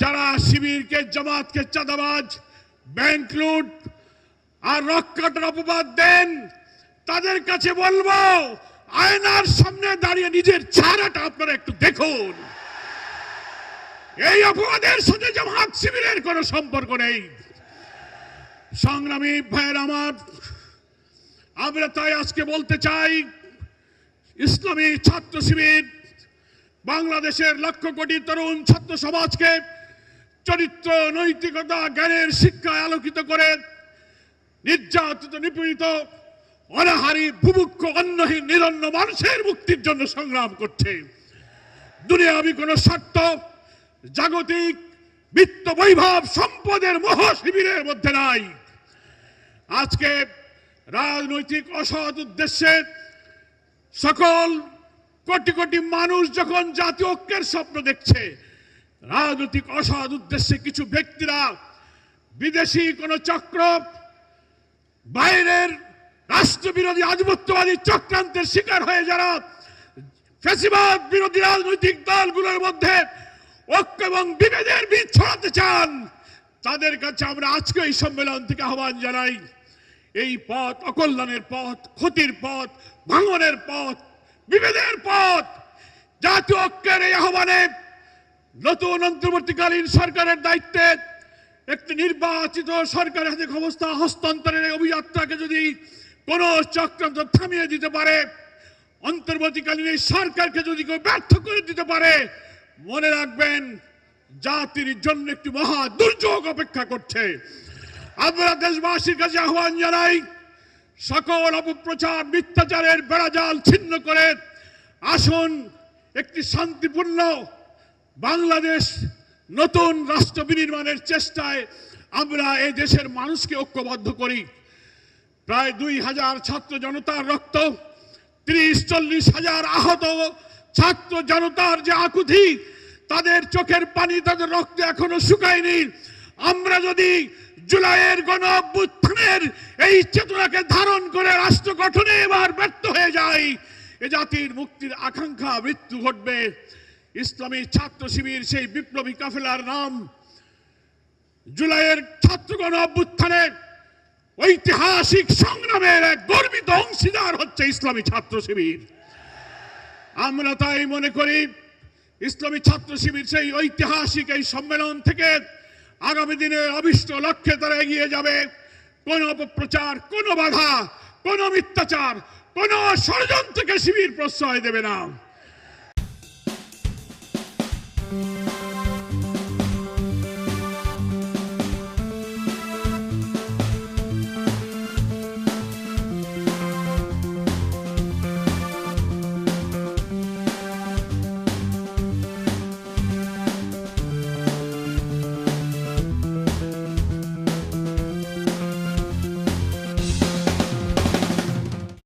যারা শিবিরকে জামাতকে চাঁদাবাজ ব্যাংক লুট আর রক্ষাটার অপবাদ দেন তাদের কাছে বলবো আয়নার সামনে দাঁড়িয়ে নিজের চেহারাটা আপনারা একটু দেখুন। এই অপবাদের সাথে জামাত শিবিরের কোনো সম্পর্ক নেই। সংগ্রামী ভাইয়ের আমার, আমরা তাই আজকে বলতে চাই ইসলামী ছাত্র শিবির বাংলাদেশের লক্ষ কোটি তরুণ ছাত্র সমাজকে চরিত্র নৈতিকতা জ্ঞানের শিক্ষায় আলোকিত করে নির্যাতিত নিপীড়িত অনাহারী বুভুক্ষ অন্নহীন নিরন্ন মানুষের মুক্তির জন্য সংগ্রাম করছে। দুনিয়াবি কোন স্বার্থ জাগতিক বিত্ত বৈভব সম্পদের মোহ শিবিরের মধ্যে নাই। আজকে রাজনৈতিক অসৎ উদ্দেশ্যে সকল কোটি কোটি মানুষ যখন জাতীয় ঐক্যের স্বপ্ন দেখছে, রাজনৈতিক অসৎ উদ্দেশ্যে কিছু ব্যক্তিরা বিদেশি কোন চক্র বাইরের রাষ্ট্রবিরোধী আধিপত্যবাদী চক্রান্তের শিকার হয়ে যারা ফ্যাসিবাদ বিরোধী রাজনৈতিক দলগুলোর মধ্যে ঐক্য এবং বিভেদের বীজ ছড়াতে চান, তাদের কাছে আমরা আজকে এই সম্মেলন থেকে আহ্বান জানাই। এই পথ অকল্যাণের পথ, ক্ষতির পথ, ভাঙনের পথ, বিভেদের পথ। জাতীয় ঐক্যের এই আহ্বানে নতুন অন্তর্বর্তীকালীন সরকারের দায়িত্বে একটি নির্বাচিত সরকারের হাতে ক্ষমতা হস্তান্তরের অভিযাত্রাকে যদি কোন চক্রান্ত থামিয়ে দিতে পারে, অন্তর্বর্তীকালীন এই সরকারকে যদি কেউ ব্যর্থ করে দিতে পারে, মনে রাখবেন জাতির জন্য একটি মহা দুর্যোগ অপেক্ষা করছে। আমরা দেশবাসীর কাছে আহ্বান জানাই, সকল অপপ্রচার মিথ্যাচারের বেড়াজাল ছিন্ন করে আসুন একটি শান্তিপূর্ণ বাংলাদেশ নতুন রাষ্ট্র বিনির্মাণের চেষ্টায় আমরা এই দেশের মানুষকে ঐক্যবদ্ধ করি। প্রায় 2000 ছাত্র জনতার রক্ত, 30-40 হাজার আহত ছাত্র জনতার যে আকুতি, তাদের চোখের পানি, তাদের রক্ত এখনো শুকায়নি। আমরা যদি জুলাইয়ের গণ অভ্যুত্থানের এই চেতনাকে ধারণ করে রাষ্ট্র গঠনে এবার ব্যর্থ হয়ে যাই, এ জাতির মুক্তির আকাঙ্ক্ষা মৃত্যু ঘটবে। ইসলামী ছাত্র শিবির সেই বিপ্লবী কাফেলার নাম। জুলাইয়ের ছাত্র গণ অভ্যুত্থানের ঐতিহাসিক সংগ্রামের এক গর্বিত অংশীদার হচ্ছে ইসলামী ছাত্র শিবির। আমরা তাই মনে করি ইসলামী ছাত্র শিবির সেই ঐতিহাসিক এই সম্মেলন থেকে আগামী দিনে অভিষ্ট লক্ষ্যে তারা এগিয়ে যাবে। কোন অপপ্রচার, কোন বাধা, কোন মিথ্যাচার, কোন ষড়যন্ত্রকে শিবির প্রশ্রয় দেবে না।